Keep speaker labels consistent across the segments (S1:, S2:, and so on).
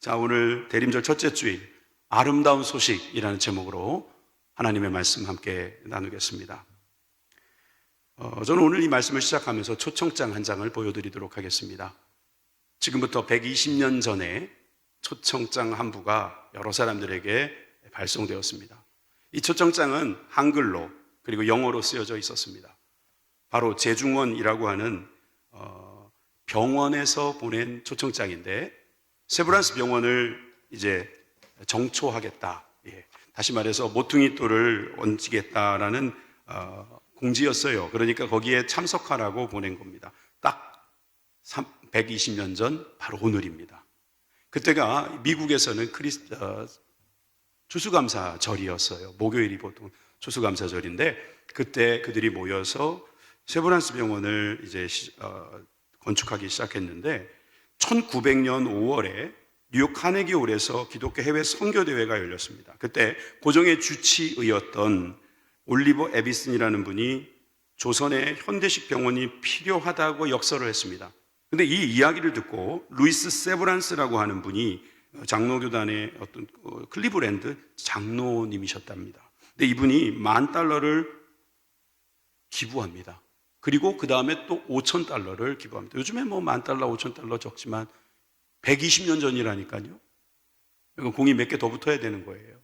S1: 자, 오늘 대림절 첫째 주일 아름다운 소식이라는 제목으로 하나님의 말씀 함께 나누겠습니다. 저는 오늘 이 말씀을 시작하면서 초청장 한 장을 보여드리도록 하겠습니다. 지금부터 120년 전에 초청장 한 부가 여러 사람들에게 발송되었습니다. 이 초청장은 한글로 그리고 영어로 쓰여져 있었습니다. 바로 제중원이라고 하는 병원에서 보낸 초청장인데, 세브란스 병원을 이제 정초하겠다, 다시 말해서 모퉁이돌을 얹겠다라는 공지였어요. 그러니까 거기에 참석하라고 보낸 겁니다. 딱 120년 전 바로 오늘입니다. 그때가 미국에서는 추수감사절이었어요. 목요일이 보통 추수감사절인데, 그때 그들이 모여서 세브란스 병원을 이제 건축하기 시작했는데, 1900년 5월에 뉴욕 카네기 홀에서 기독교 해외 선교대회가 열렸습니다. 그때 고종의 주치의였던 올리버 에비슨이라는 분이 조선에 현대식 병원이 필요하다고 역설을 했습니다. 근데 이 이야기를 듣고 루이스 세브란스라고 하는 분이 장로교단의 어떤 클리브랜드 장로님이셨답니다. 근데 이분이 $10,000를 기부합니다. 그리고 그 다음에 또 $5,000를 기부합니다. 요즘에 뭐 $10,000, $5,000 적지만 120년 전이라니까요. 공이 몇 개 더 붙어야 되는 거예요.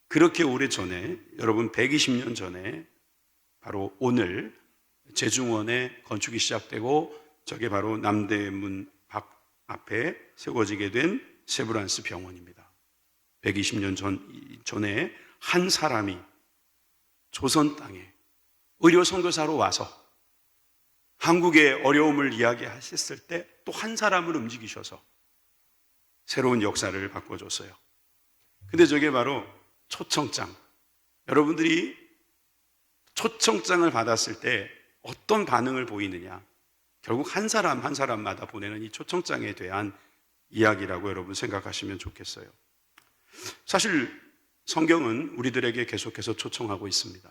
S1: 그렇게 오래 전에, 여러분 120년 전에 바로 오늘 제중원의 건축이 시작되고, 저게 바로 남대문 앞에 세워지게 된 세브란스 병원입니다. 120년 전에 한 사람이 조선 땅에 의료 선교사로 와서 한국의 어려움을 이야기하셨을 때 또 한 사람을 움직이셔서 새로운 역사를 바꿔줬어요. 근데 저게 바로 초청장. 여러분들이 초청장을 받았을 때 어떤 반응을 보이느냐? 결국 한 사람 한 사람마다 보내는 이 초청장에 대한 이야기라고 여러분 생각하시면 좋겠어요. 사실 성경은 우리들에게 계속해서 초청하고 있습니다.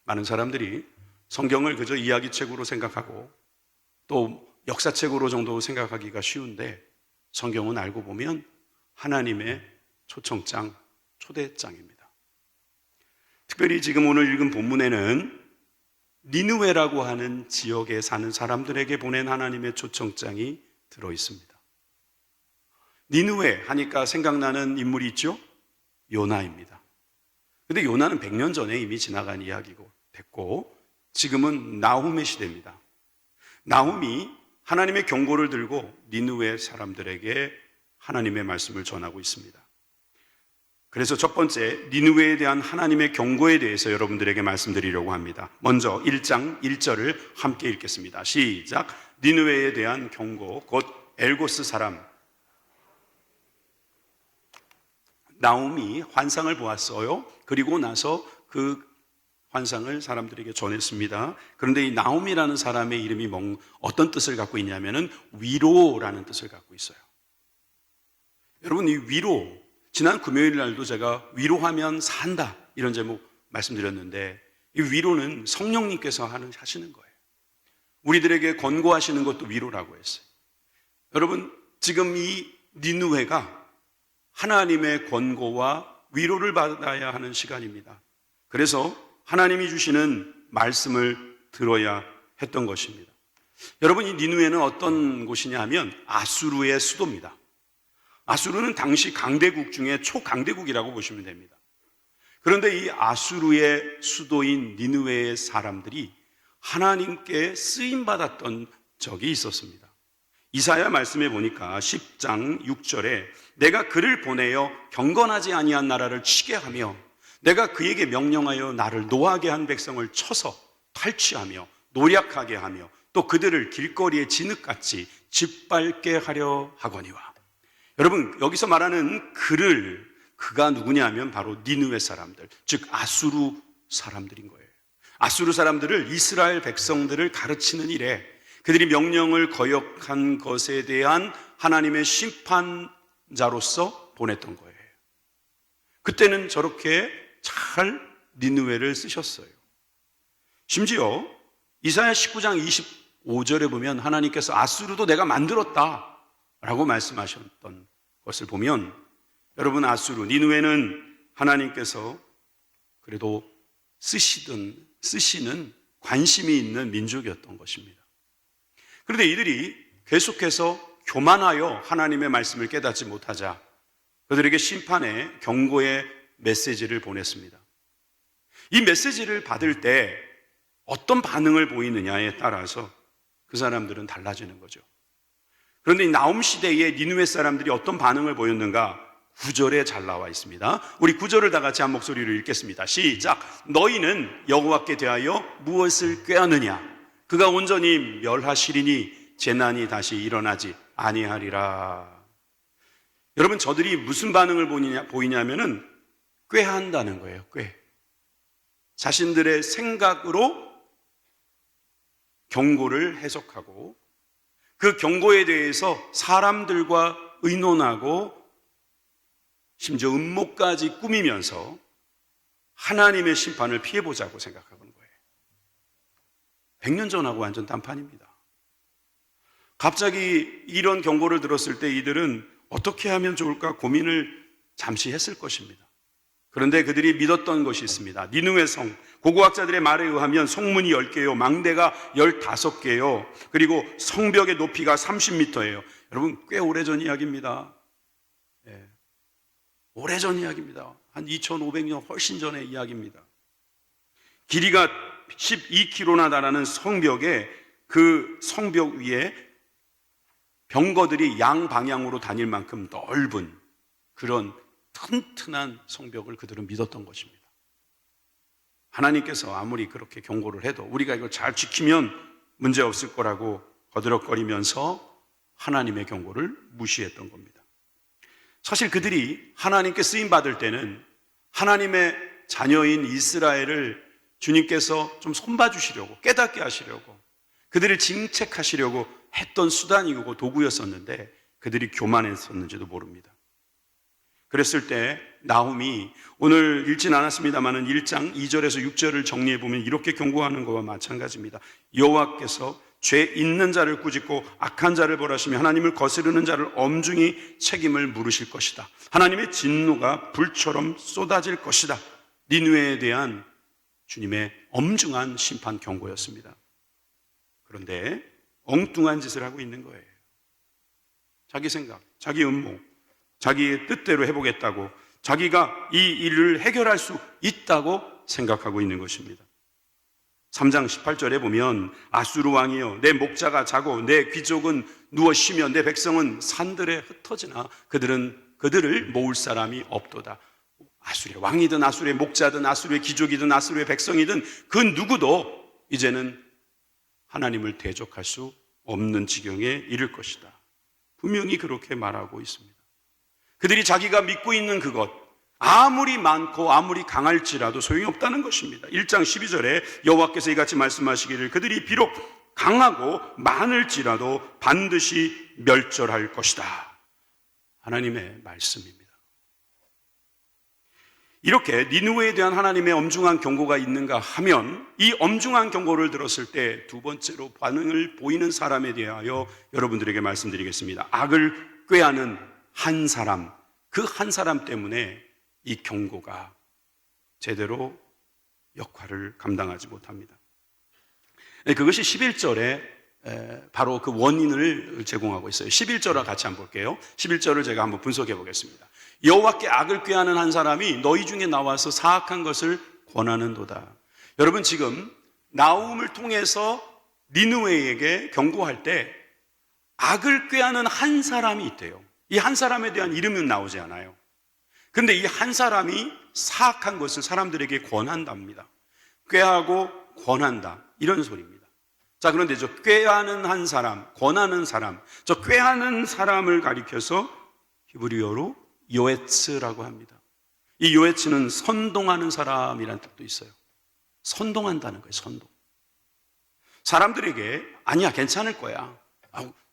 S1: 많은 사람들이 성경을 그저 이야기책으로 생각하고 또 역사책으로 정도 생각하기가 쉬운데, 성경은 알고 보면 하나님의 초청장, 초대장입니다. 특별히 지금 오늘 읽은 본문에는 니느웨라고 하는 지역에 사는 사람들에게 보낸 하나님의 초청장이 들어있습니다. 니느웨 하니까 생각나는 인물이 있죠? 요나입니다. 근데 요나는 100년 전에 이미 지나간 이야기고 됐고, 지금은 나훔의 시대입니다. 나훔이 하나님의 경고를 들고 니느웨 사람들에게 하나님의 말씀을 전하고 있습니다. 그래서 첫 번째, 니느웨에 대한 하나님의 경고에 대해서 여러분들에게 말씀드리려고 합니다. 먼저 1장 1절을 함께 읽겠습니다. 시작. 니느웨에 대한 경고, 곧 엘고스 사람 나훔이 환상을 보았어요. 그리고 나서 그 환상을 사람들에게 전했습니다. 그런데 이 나훔이라는 사람의 이름이 어떤 뜻을 갖고 있냐면은 위로라는 뜻을 갖고 있어요. 여러분, 이 위로, 지난 금요일 날도 제가 위로하면 산다 이런 제목 말씀드렸는데, 이 위로는 성령님께서 하시는 거예요. 우리들에게 권고하시는 것도 위로라고 했어요. 여러분, 지금 이 니느웨가 하나님의 권고와 위로를 받아야 하는 시간입니다. 그래서 하나님이 주시는 말씀을 들어야 했던 것입니다. 여러분, 이 니느웨는 어떤 곳이냐 하면 아수르의 수도입니다. 아수르는 당시 강대국 중에 초강대국이라고 보시면 됩니다. 그런데 이 아수르의 수도인 니느웨의 사람들이 하나님께 쓰임받았던 적이 있었습니다. 이사야 말씀에 보니까 10장 6절에 내가 그를 보내어 경건하지 아니한 나라를 치게 하며 내가 그에게 명령하여 나를 노하게 한 백성을 쳐서 탈취하며 노략하게 하며 또 그들을 길거리에 진흙같이 짓밟게 하려 하거니와. 여러분, 여기서 말하는 그가 누구냐 하면 바로 니느웨 사람들, 즉 아수르 사람들인 거예요. 아수르 사람들을 이스라엘 백성들을 가르치는 일에 그들이 명령을 거역한 것에 대한 하나님의 심판자로서 보냈던 거예요. 그때는 저렇게 잘 니느웨를 쓰셨어요. 심지어 이사야 19장 25절에 보면 하나님께서 아수르도 내가 만들었다, 라고 말씀하셨던 것을 보면, 여러분, 아수르, 니느웨는 하나님께서 그래도 쓰시는 관심이 있는 민족이었던 것입니다. 그런데 이들이 계속해서 교만하여 하나님의 말씀을 깨닫지 못하자 그들에게 심판의 경고의 메시지를 보냈습니다. 이 메시지를 받을 때 어떤 반응을 보이느냐에 따라서 그 사람들은 달라지는 거죠. 그런데 이 나움 시대에 니느웨 사람들이 어떤 반응을 보였는가? 9절에 잘 나와 있습니다. 우리 9절을 다 같이 한 목소리로 읽겠습니다. 시작. 너희는 여호와께 대하여 무엇을 꾀하느냐? 그가 온전히 멸하시리니 재난이 다시 일어나지 아니하리라. 여러분, 저들이 무슨 반응을 보이냐면은 꾀한다는 거예요. 꾀. 자신들의 생각으로 경고를 해석하고 그 경고에 대해서 사람들과 의논하고 심지어 음모까지 꾸미면서 하나님의 심판을 피해보자고 생각하는 거예요. 100년 전하고 완전 딴판입니다. 갑자기 이런 경고를 들었을 때 이들은 어떻게 하면 좋을까 고민을 잠시 했을 것입니다. 그런데 그들이 믿었던 것이 있습니다. 니느웨 성, 고고학자들의 말에 의하면 성문이 10개요, 망대가 15개요, 그리고 성벽의 높이가 30m예요. 여러분, 꽤 오래전 이야기입니다. 오래전 이야기입니다. 한 2500년 훨씬 전의 이야기입니다. 길이가 12km나 달하는 성벽에, 그 성벽 위에 병거들이 양방향으로 다닐 만큼 넓은 그런 튼튼한 성벽을 그들은 믿었던 것입니다. 하나님께서 아무리 그렇게 경고를 해도 우리가 이걸 잘 지키면 문제 없을 거라고 거드럭거리면서 하나님의 경고를 무시했던 겁니다. 사실 그들이 하나님께 쓰임받을 때는 하나님의 자녀인 이스라엘을 주님께서 좀 손봐주시려고, 깨닫게 하시려고, 그들을 징책하시려고 했던 수단이고 도구였었는데 그들이 교만했었는지도 모릅니다. 그랬을 때 나훔이, 오늘 읽진 않았습니다만 1장 2절에서 6절을 정리해 보면 이렇게 경고하는 것과 마찬가지입니다. 여호와께서 죄 있는 자를 꾸짖고 악한 자를 벌하시며 하나님을 거스르는 자를 엄중히 책임을 물으실 것이다. 하나님의 진노가 불처럼 쏟아질 것이다. 니느웨에 대한 주님의 엄중한 심판 경고였습니다. 그런데 엉뚱한 짓을 하고 있는 거예요. 자기 생각, 자기 음모, 자기의 뜻대로 해보겠다고, 자기가 이 일을 해결할 수 있다고 생각하고 있는 것입니다. 3장 18절에 보면 아수르 왕이여, 내 목자가 자고 내 귀족은 누워 쉬며 내 백성은 산들에 흩어지나 그들을 모을 사람이 없도다. 아수르의 왕이든 아수르의 목자든 아수르의 귀족이든 아수르의 백성이든 그 누구도 이제는 하나님을 대적할 수 없는 지경에 이를 것이다. 분명히 그렇게 말하고 있습니다. 그들이 자기가 믿고 있는 그것, 아무리 많고 아무리 강할지라도 소용이 없다는 것입니다. 1장 12절에 여호와께서 이같이 말씀하시기를 그들이 비록 강하고 많을지라도 반드시 멸절할 것이다. 하나님의 말씀입니다. 이렇게 니느웨에 대한 하나님의 엄중한 경고가 있는가 하면 이 엄중한 경고를 들었을 때 두 번째로 반응을 보이는 사람에 대하여 여러분들에게 말씀드리겠습니다. 악을 꾀하는 한 사람, 그 한 사람 때문에 이 경고가 제대로 역할을 감당하지 못합니다. 그것이 11절에 바로 그 원인을 제공하고 있어요. 11절을 같이 한번 볼게요. 11절을 제가 한번 분석해 보겠습니다. 여호와께 악을 꾀하는 한 사람이 너희 중에 나와서 사악한 것을 권하는도다. 여러분, 지금 나훔을 통해서 니느웨에게 경고할 때 악을 꾀하는 한 사람이 있대요. 이 한 사람에 대한 이름은 나오지 않아요. 그런데 이 한 사람이 사악한 것을 사람들에게 권한답니다. 꾀하고 권한다, 이런 소리입니다. 자, 그런데 저 꾀하는 한 사람, 권하는 사람, 저 꾀하는 사람을 가리켜서 히브리어로 요에츠라고 합니다. 이 요에츠는 선동하는 사람이라는 뜻도 있어요. 선동한다는 거예요. 선동. 사람들에게 아니야, 괜찮을 거야,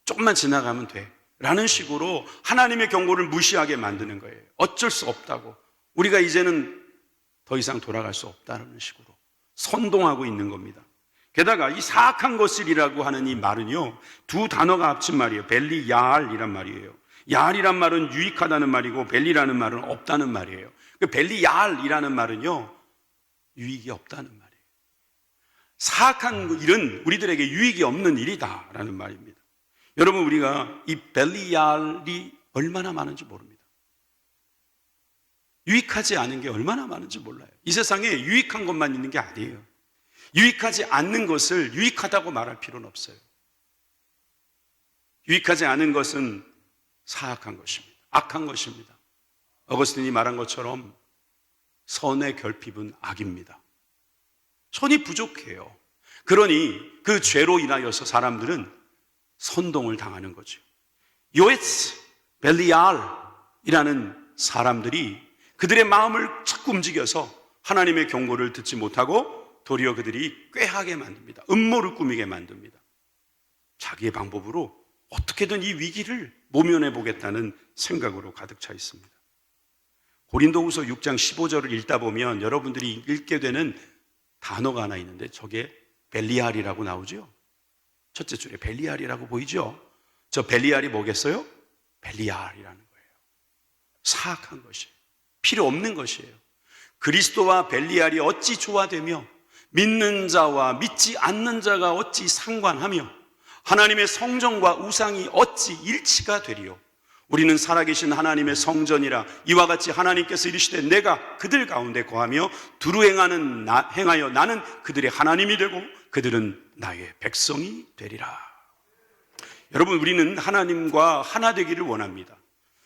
S1: 조금만 지나가면 돼 라는 식으로 하나님의 경고를 무시하게 만드는 거예요. 어쩔 수 없다고, 우리가 이제는 더 이상 돌아갈 수 없다는 식으로 선동하고 있는 겁니다. 게다가 이 사악한 것을이라고 하는 이 말은요, 두 단어가 합친 말이에요. 벨리얄이란 말이에요. 얄이란 말은 유익하다는 말이고 벨리라는 말은 없다는 말이에요. 그 벨리얄이라는 말은요, 유익이 없다는 말이에요. 사악한 일은 우리들에게 유익이 없는 일이다라는 말입니다. 여러분, 우리가 이 벨리얄이 얼마나 많은지 모릅니다. 유익하지 않은 게 얼마나 많은지 몰라요. 이 세상에 유익한 것만 있는 게 아니에요. 유익하지 않는 것을 유익하다고 말할 필요는 없어요. 유익하지 않은 것은 사악한 것입니다. 악한 것입니다. 어거스틴이 말한 것처럼 선의 결핍은 악입니다. 선이 부족해요. 그러니 그 죄로 인하여서 사람들은 선동을 당하는 거죠. 요에츠, 벨리알이라는 사람들이 그들의 마음을 자꾸 움직여서 하나님의 경고를 듣지 못하고 도리어 그들이 꾀하게 만듭니다. 음모를 꾸미게 만듭니다. 자기의 방법으로 어떻게든 이 위기를 모면해 보겠다는 생각으로 가득 차 있습니다. 고린도후서 6장 15절을 읽다 보면 여러분들이 읽게 되는 단어가 하나 있는데 저게 벨리알이라고 나오죠. 첫째 줄에 벨리알이라고 보이죠. 저 벨리알이 뭐겠어요? 벨리알이라는 거예요. 사악한 것이에요. 필요 없는 것이에요. 그리스도와 벨리알이 어찌 조화되며 믿는 자와 믿지 않는 자가 어찌 상관하며 하나님의 성전과 우상이 어찌 일치가 되리요. 우리는 살아계신 하나님의 성전이라 이와 같이 하나님께서 이르시되 내가 그들 가운데 거하며 두루 행하여 나는 그들의 하나님이 되고 그들은 나의 백성이 되리라. 여러분, 우리는 하나님과 하나 되기를 원합니다.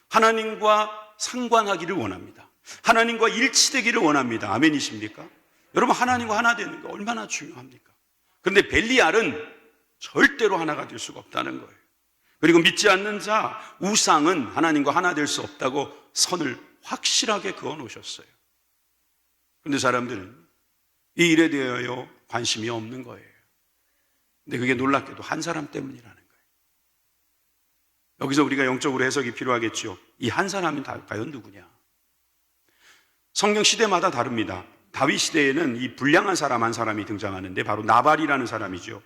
S1: 하나님과 상관하기를 원합니다. 하나님과 일치되기를 원합니다. 아멘이십니까? 여러분, 하나님과 하나 되는 게 얼마나 중요합니까? 그런데 벨리알은 절대로 하나가 될 수가 없다는 거예요. 그리고 믿지 않는 자, 우상은 하나님과 하나 될 수 없다고 선을 확실하게 그어 놓으셨어요. 그런데 사람들은 이 일에 대하여 관심이 없는 거예요. 근데 그게 놀랍게도 한 사람 때문이라는 거예요. 여기서 우리가 영적으로 해석이 필요하겠죠. 이 한 사람은 과연 누구냐? 성경 시대마다 다릅니다. 다윗 시대에는 이 불량한 사람 한 사람이 등장하는데 바로 나발이라는 사람이죠.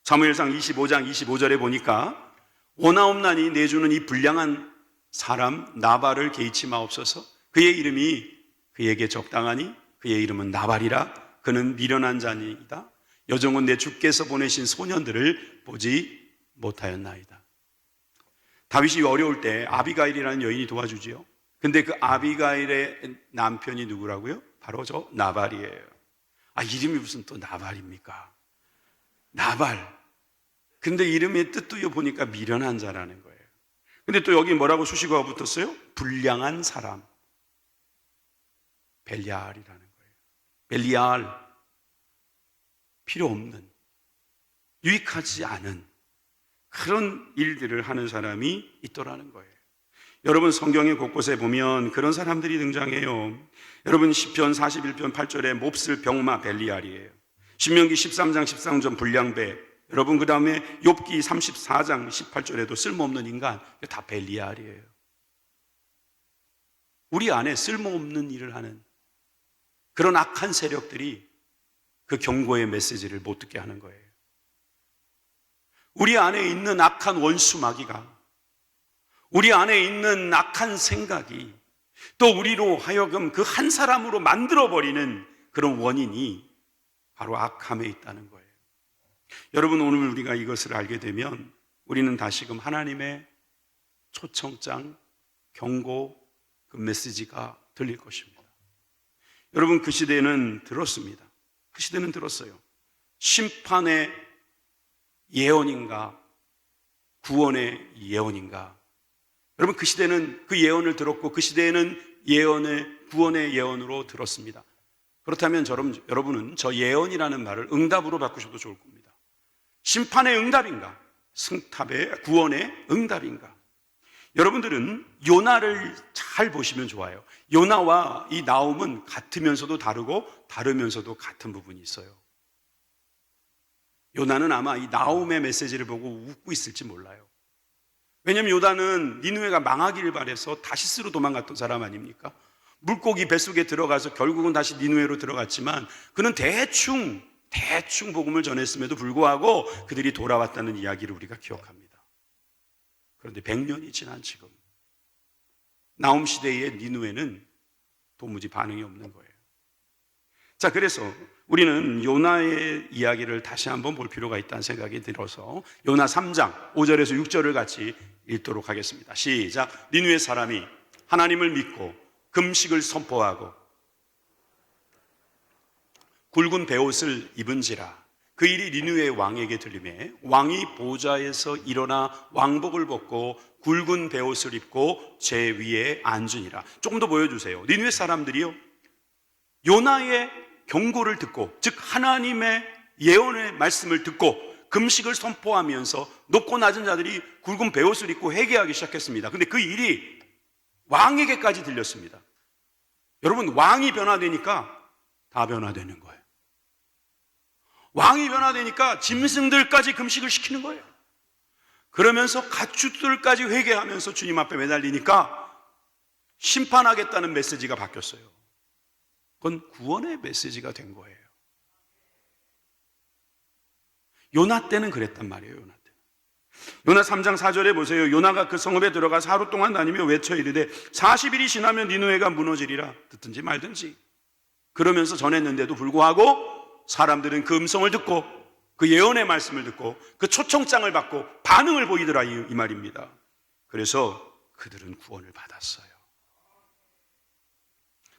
S1: 사무엘상 25장 25절에 보니까 오나옵나니 내주는 이 불량한 사람 나발을 개의치 마옵소서. 그의 이름이 그에게 적당하니 그의 이름은 나발이라. 그는 미련한 자니이다. 여종은 내 주께서 보내신 소년들을 보지 못하였나이다. 다윗이 어려울 때 아비가일이라는 여인이 도와주지요. 근데 그 아비가일의 남편이 누구라고요? 바로 저 나발이에요. 아, 이름이 무슨 또 나발입니까? 나발. 근데 이름의 뜻도 보니까 미련한 자라는 거예요. 근데 또 여기 뭐라고 수식어가 붙었어요? 불량한 사람. 벨리알이라는 거예요. 벨리알. 필요 없는, 유익하지 않은 그런 일들을 하는 사람이 있더라는 거예요. 여러분, 성경의 곳곳에 보면 그런 사람들이 등장해요. 여러분, 시편 41편 8절에 몹쓸 병마 벨리알이에요. 신명기 13장 13절 불량배. 여러분, 그 다음에 욥기 34장 18절에도 쓸모없는 인간, 다 벨리알이에요. 우리 안에 쓸모없는 일을 하는 그런 악한 세력들이 그 경고의 메시지를 못 듣게 하는 거예요. 우리 안에 있는 악한 원수 마귀가, 우리 안에 있는 악한 생각이 또 우리로 하여금 그 한 사람으로 만들어버리는 그런 원인이 바로 악함에 있다는 거예요. 여러분, 오늘 우리가 이것을 알게 되면 우리는 다시금 하나님의 초청장, 경고, 그 메시지가 들릴 것입니다. 여러분, 그 시대는 들었습니다. 그 시대는 들었어요. 심판의 예언인가 구원의 예언인가? 여러분, 그 시대는 그 예언을 들었고 그 시대에는 예언의 구원의 예언으로 들었습니다. 그렇다면 여러분은 저 예언이라는 말을 응답으로 바꾸셔도 좋을 겁니다. 심판의 응답인가? 승탑의 구원의 응답인가? 여러분들은 요나를 잘 보시면 좋아요. 요나와 이 나홈은 같으면서도 다르고 다르면서도 같은 부분이 있어요. 요나는 아마 이 나홈의 메시지를 보고 웃고 있을지 몰라요. 왜냐하면 요나는 니느웨가 망하기를 바라서 다시스로 도망갔던 사람 아닙니까? 물고기 뱃속에 들어가서 결국은 다시 니느웨로 들어갔지만 그는 대충 대충 복음을 전했음에도 불구하고 그들이 돌아왔다는 이야기를 우리가 기억합니다. 그런데 100년이 지난 지금 나움 시대의 니느웨는 도무지 반응이 없는 거예요. 자, 그래서 우리는 요나의 이야기를 다시 한번 볼 필요가 있다는 생각이 들어서 요나 3장 5절에서 6절을 같이 읽도록 하겠습니다. 시작. 니느웨 사람이 하나님을 믿고 금식을 선포하고 굵은 베옷을 입은지라. 그 일이 니느웨 왕에게 들리매 왕이 보좌에서 일어나 왕복을 벗고 굵은 베옷을 입고 제 위에 앉으니라. 조금 더 보여주세요. 니느웨 사람들이요, 요나의 경고를 듣고, 즉 하나님의 예언의 말씀을 듣고 금식을 선포하면서 높고 낮은 자들이 굵은 베옷을 입고 회개하기 시작했습니다. 근데 그 일이 왕에게까지 들렸습니다. 여러분, 왕이 변화되니까 다 변화되는 거예요. 왕이 변화되니까 짐승들까지 금식을 시키는 거예요. 그러면서 가축들까지 회개하면서 주님 앞에 매달리니까 심판하겠다는 메시지가 바뀌었어요. 그건 구원의 메시지가 된 거예요. 요나 때는 그랬단 말이에요. 요나 때. 요나 3장 4절에 보세요. 요나가 그 성읍에 들어가서 하루 동안 다니며 외쳐 이르되 40일이 지나면 니느웨가 무너지리라. 듣든지 말든지. 그러면서 전했는데도 불구하고 사람들은 그 음성을 듣고 그 예언의 말씀을 듣고 그 초청장을 받고 반응을 보이더라, 이 말입니다. 그래서 그들은 구원을 받았어요.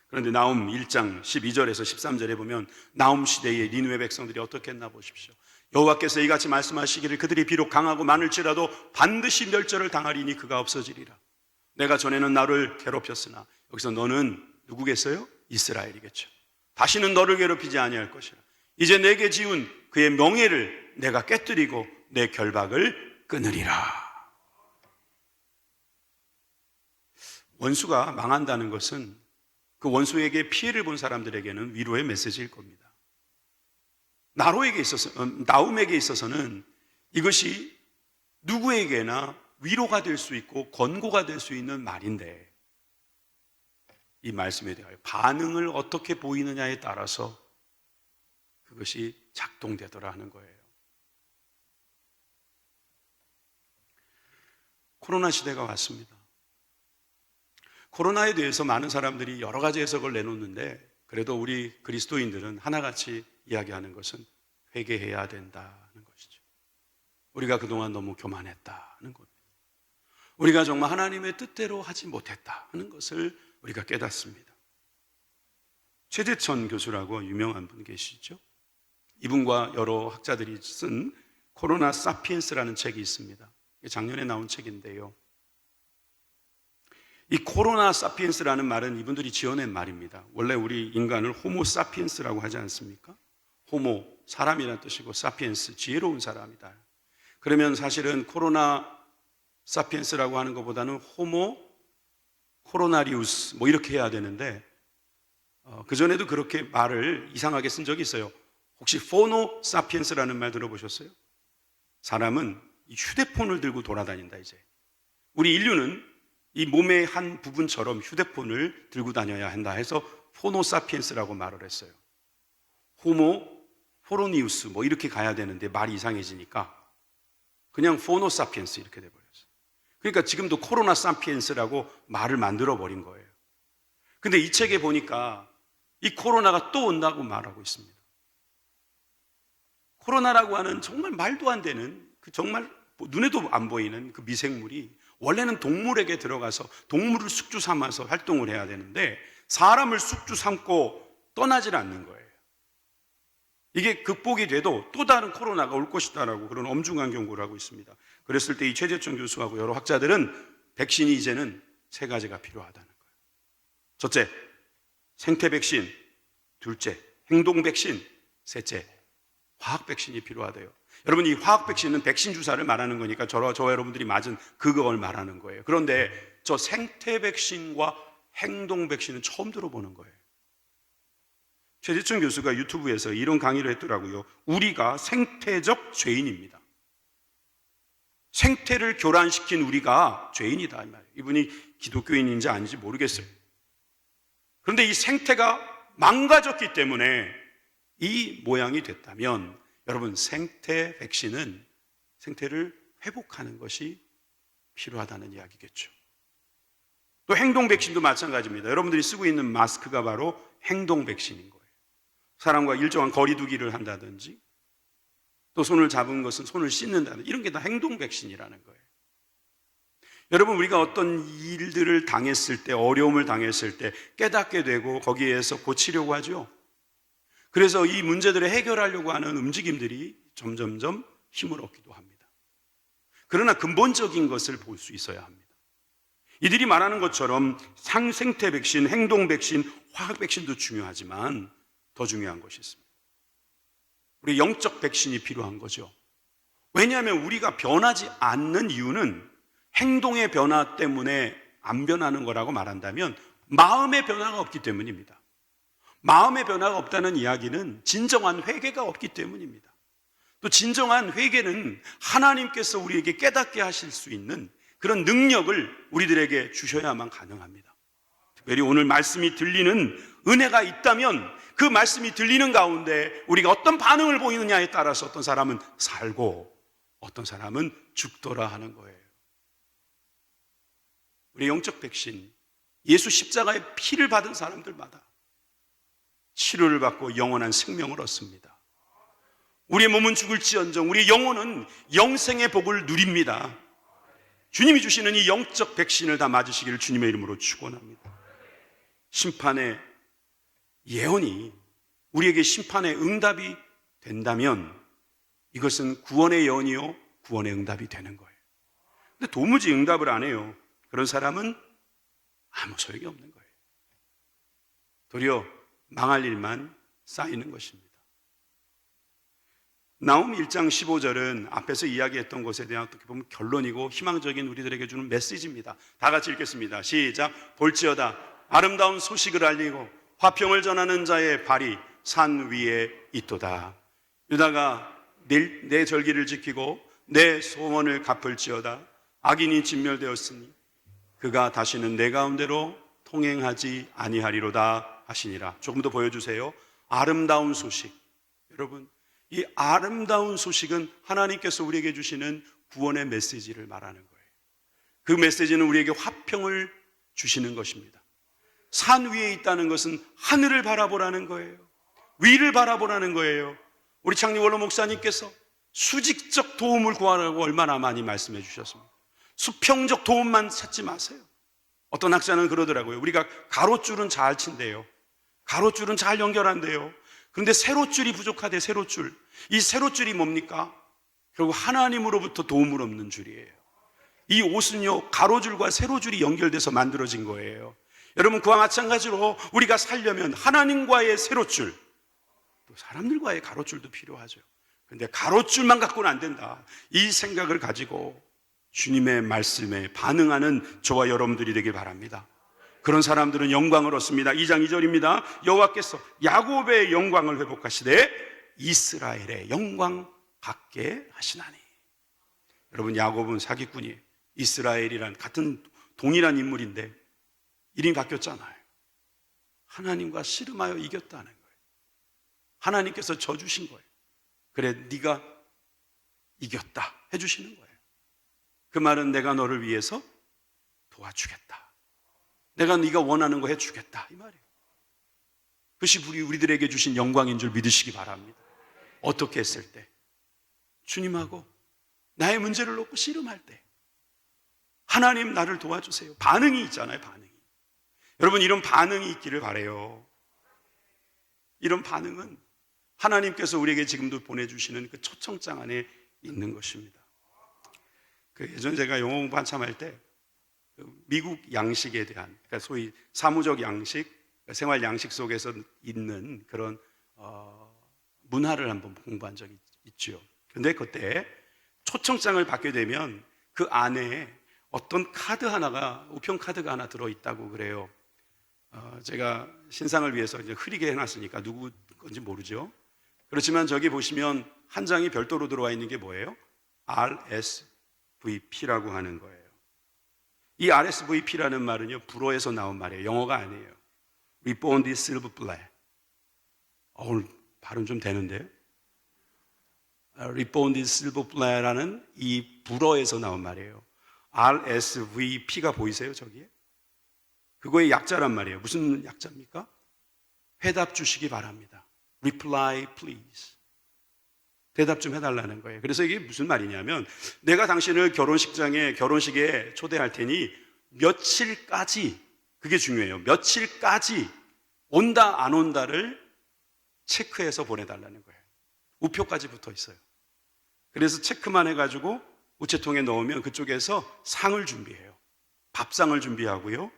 S1: 그런데 나움 1장 12절에서 13절에 보면 나움 시대의 니느웨 백성들이 어떻게 했나 보십시오. 여호와께서 이같이 말씀하시기를 그들이 비록 강하고 많을지라도 반드시 멸절을 당하리니 그가 없어지리라. 내가 전에는 나를 괴롭혔으나 여기서 너는 누구겠어요? 이스라엘이겠죠. 다시는 너를 괴롭히지 아니할 것이라. 이제 내게 지은 그의 명예를 내가 깨뜨리고 내 결박을 끊으리라. 원수가 망한다는 것은 그 원수에게 피해를 본 사람들에게는 위로의 메시지일 겁니다. 나움에게 있어서는 이것이 누구에게나 위로가 될 수 있고 권고가 될 수 있는 말인데, 이 말씀에 대하여 반응을 어떻게 보이느냐에 따라서 그것이 작동되더라 하는 거예요. 코로나 시대가 왔습니다. 코로나에 대해서 많은 사람들이 여러 가지 해석을 내놓는데, 그래도 우리 그리스도인들은 하나같이 이야기하는 것은 회개해야 된다는 것이죠. 우리가 그동안 너무 교만했다는 겁니다. 우리가 정말 하나님의 뜻대로 하지 못했다는 것을 우리가 깨닫습니다. 최재천 교수라고 유명한 분 계시죠? 이분과 여러 학자들이 쓴 코로나 사피엔스라는 책이 있습니다. 작년에 나온 책인데요, 이 코로나 사피엔스라는 말은 이분들이 지어낸 말입니다. 원래 우리 인간을 호모 사피엔스라고 하지 않습니까? 호모, 사람이라는 뜻이고, 사피엔스, 지혜로운 사람이다. 그러면 사실은 코로나 사피엔스라고 하는 것보다는 호모 코로나리우스 뭐 이렇게 해야 되는데, 그전에도 그렇게 말을 이상하게 쓴 적이 있어요. 혹시 포노 사피엔스라는 말 들어보셨어요? 사람은 이 휴대폰을 들고 돌아다닌다. 이제 우리 인류는 이 몸의 한 부분처럼 휴대폰을 들고 다녀야 한다 해서 포노 사피엔스라고 말을 했어요. 호모 포로니우스 뭐 이렇게 가야 되는데 말이 이상해지니까 그냥 포노 사피엔스 이렇게 돼버렸어요. 그러니까 지금도 코로나 사피엔스라고 말을 만들어 버린 거예요. 근데 이 책에 보니까 이 코로나가 또 온다고 말하고 있습니다. 코로나라고 하는 정말 말도 안 되는, 그 정말 눈에도 안 보이는 그 미생물이 원래는 동물에게 들어가서 동물을 숙주 삼아서 활동을 해야 되는데 사람을 숙주 삼고 떠나질 않는 거예요. 이게 극복이 돼도 또 다른 코로나가 올 것이다라고 그런 엄중한 경고를 하고 있습니다. 그랬을 때 이 최재천 교수하고 여러 학자들은 백신이 이제는 세 가지가 필요하다는 거예요. 첫째, 생태 백신. 둘째, 행동 백신. 셋째, 화학 백신이 필요하대요. 여러분, 이 화학 백신은 백신 주사를 말하는 거니까 저와 여러분들이 맞은 그걸 말하는 거예요. 그런데 저 생태 백신과 행동 백신은 처음 들어보는 거예요. 최재천 교수가 유튜브에서 이런 강의를 했더라고요. 우리가 생태적 죄인입니다. 생태를 교란시킨 우리가 죄인이다, 이 말이에요. 이분이 기독교인인지 아닌지 모르겠어요. 그런데 이 생태가 망가졌기 때문에 이 모양이 됐다면 여러분, 생태 백신은 생태를 회복하는 것이 필요하다는 이야기겠죠. 또 행동 백신도 마찬가지입니다. 여러분들이 쓰고 있는 마스크가 바로 행동 백신인 거예요. 사람과 일정한 거리 두기를 한다든지, 또 손을 잡은 것은 손을 씻는다든지, 이런 게 다 행동 백신이라는 거예요. 여러분, 우리가 어떤 일들을 당했을 때, 어려움을 당했을 때 깨닫게 되고 거기에서 고치려고 하죠. 그래서 이 문제들을 해결하려고 하는 움직임들이 점점점 힘을 얻기도 합니다. 그러나 근본적인 것을 볼 수 있어야 합니다. 이들이 말하는 것처럼 생태 백신, 행동 백신, 화학 백신도 중요하지만 더 중요한 것이 있습니다. 우리 영적 백신이 필요한 거죠. 왜냐하면 우리가 변하지 않는 이유는 행동의 변화 때문에 안 변하는 거라고 말한다면 마음의 변화가 없기 때문입니다. 마음의 변화가 없다는 이야기는 진정한 회개가 없기 때문입니다. 또 진정한 회개는 하나님께서 우리에게 깨닫게 하실 수 있는 그런 능력을 우리들에게 주셔야만 가능합니다. 특별히 오늘 말씀이 들리는 은혜가 있다면 그 말씀이 들리는 가운데 우리가 어떤 반응을 보이느냐에 따라서 어떤 사람은 살고 어떤 사람은 죽더라 하는 거예요. 우리 영적 백신, 예수 십자가의 피를 받은 사람들마다 치료를 받고 영원한 생명을 얻습니다. 우리의 몸은 죽을지언정 우리의 영혼은 영생의 복을 누립니다. 주님이 주시는 이 영적 백신을 다 맞으시기를 주님의 이름으로 축원합니다. 심판의 예언이 우리에게 심판의 응답이 된다면 이것은 구원의 예언이요 구원의 응답이 되는 거예요. 근데 도무지 응답을 안 해요. 그런 사람은 아무 소용이 없는 거예요. 도리어 망할 일만 쌓이는 것입니다. 나홈 1장 15절은 앞에서 이야기했던 것에 대한 어떻게 보면 결론이고 희망적인 우리들에게 주는 메시지입니다. 다 같이 읽겠습니다. 시작. 볼지어다 아름다운 소식을 알리고 화평을 전하는 자의 발이 산 위에 있도다. 유다가 내 절기를 지키고 내 소원을 갚을지어다. 악인이 진멸되었으니 그가 다시는 내 가운데로 통행하지 아니하리로다 하시니라. 조금 더 보여주세요. 아름다운 소식. 여러분, 이 아름다운 소식은 하나님께서 우리에게 주시는 구원의 메시지를 말하는 거예요. 그 메시지는 우리에게 화평을 주시는 것입니다. 산 위에 있다는 것은 하늘을 바라보라는 거예요. 위를 바라보라는 거예요. 우리 창립원로 목사님께서 수직적 도움을 구하라고 얼마나 많이 말씀해 주셨습니까? 수평적 도움만 찾지 마세요. 어떤 학자는 그러더라고요. 우리가 가로줄은 잘 친대요. 가로줄은 잘 연결한대요. 그런데 세로줄이 부족하대. 세로줄. 이 세로줄이 뭡니까? 결국 하나님으로부터 도움을 얻는 줄이에요. 이 옷은요 가로줄과 세로줄이 연결돼서 만들어진 거예요. 여러분, 그와 마찬가지로 우리가 살려면 하나님과의 세로줄, 또 사람들과의 가로줄도 필요하죠. 그런데 가로줄만 갖고는 안 된다. 이 생각을 가지고 주님의 말씀에 반응하는 저와 여러분들이 되길 바랍니다. 그런 사람들은 영광을 얻습니다. 2장 2절입니다. 여호와께서 야곱의 영광을 회복하시되 이스라엘의 영광 갖게 하시나니. 여러분, 야곱은 사기꾼이에요. 이스라엘이란 같은 동일한 인물인데 이름이 바뀌었잖아요. 하나님과 씨름하여 이겼다는 거예요. 하나님께서 져주신 거예요. 그래, 네가 이겼다 해주시는 거예요. 그 말은 내가 너를 위해서 도와주겠다. 내가 네가 원하는 거 해주겠다 이 말이에요. 그것이 우리들에게 주신 영광인 줄 믿으시기 바랍니다. 어떻게 했을 때? 주님하고 나의 문제를 놓고 씨름할 때 하나님 나를 도와주세요. 반응이 있잖아요. 반응이. 여러분, 이런 반응이 있기를 바라요. 이런 반응은 하나님께서 우리에게 지금도 보내주시는 그 초청장 안에 있는 것입니다. 예전 제가 영어 공부 한참 할 때 미국 양식에 대한, 그러니까 소위 사무적 양식, 생활 양식 속에서 있는 그런 문화를 한번 공부한 적이 있죠. 근데 그때 초청장을 받게 되면 그 안에 어떤 카드 하나가, 우편 카드가 하나 들어있다고 그래요. 제가 신상을 위해서 이제 흐리게 해놨으니까 누구 건지 모르죠. 그렇지만 저기 보시면 한 장이 별도로 들어와 있는 게 뭐예요? RSVP라고 하는 거예요. 이 RSVP라는 말은요, 불어에서 나온 말이에요. 영어가 아니에요. Reborn this silver plate. 오늘 발음 좀 되는데요. Reborn Silver Play라는 이 불어에서 나온 말이에요. RSVP가 보이세요, 저기에? 그거의 약자란 말이에요. 무슨 약자입니까? 회답 주시기 바랍니다. Reply please. 대답 좀 해달라는 거예요. 그래서 이게 무슨 말이냐면, 내가 당신을 결혼식에 초대할 테니 며칠까지, 그게 중요해요. 며칠까지 온다 안 온다를 체크해서 보내달라는 거예요. 우표까지 붙어 있어요. 그래서 체크만 해가지고 우체통에 넣으면 그쪽에서 상을 준비해요. 밥상을 준비하고요.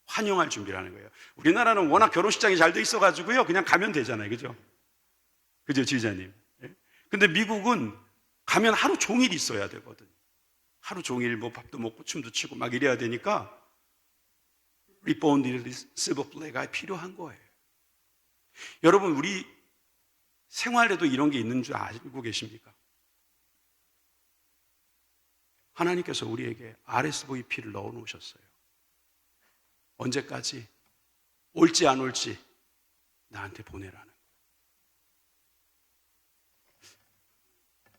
S1: 환영할 준비를 하는 거예요. 우리나라는 워낙 결혼식장이 잘 돼 있어가지고요. 그냥 가면 되잖아요. 그죠? 그죠, 지휘자님? 근데 미국은 가면 하루 종일 있어야 되거든. 하루 종일 뭐 밥도 먹고 춤도 추고 막 이래야 되니까 리본드 실버 플레이가 필요한 거예요. 여러분, 우리 생활에도 이런 게 있는 줄 알고 계십니까? 하나님께서 우리에게 RSVP를 넣어 놓으셨어요. 언제까지? 올지 안 올지 나한테 보내라는 거예요.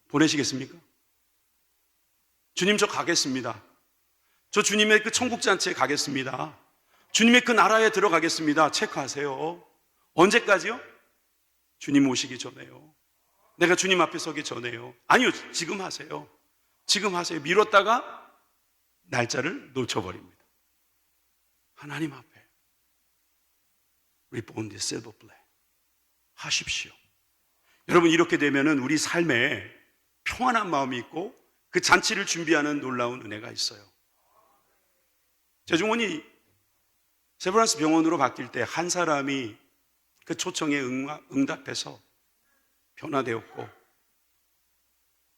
S1: 보내시겠습니까? 주님, 저 가겠습니다. 저 주님의 그 천국잔치에 가겠습니다. 주님의 그 나라에 들어가겠습니다. 체크하세요. 언제까지요? 주님 오시기 전에요. 내가 주님 앞에 서기 전에요. 아니요, 지금 하세요. 지금 하세요. 미뤘다가 날짜를 놓쳐버립니다. 하나님 앞에 Reborn the Silver Play 하십시오. 여러분, 이렇게 되면은 우리 삶에 평안한 마음이 있고 그 잔치를 준비하는 놀라운 은혜가 있어요. 제 중원이 세브란스 병원으로 바뀔 때 한 사람이 그 초청에 응답해서 변화되었고,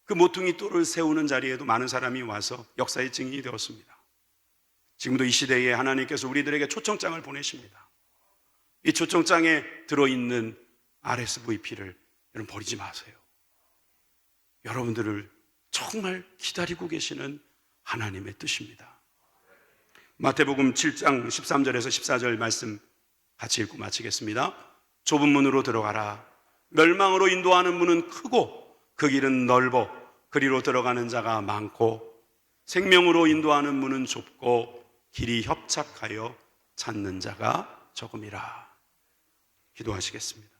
S1: 그 모퉁이 돌을 세우는 자리에도 많은 사람이 와서 역사의 증인이 되었습니다. 지금도 이 시대에 하나님께서 우리들에게 초청장을 보내십니다. 이 초청장에 들어있는 RSVP를 여러분 버리지 마세요. 여러분들을 정말 기다리고 계시는 하나님의 뜻입니다. 마태복음 7장 13절에서 14절 말씀 같이 읽고 마치겠습니다. 좁은 문으로 들어가라. 멸망으로 인도하는 문은 크고 그 길은 넓어 그리로 들어가는 자가 많고, 생명으로 인도하는 문은 좁고 길이 협착하여 찾는 자가 적음이라. 기도하시겠습니다.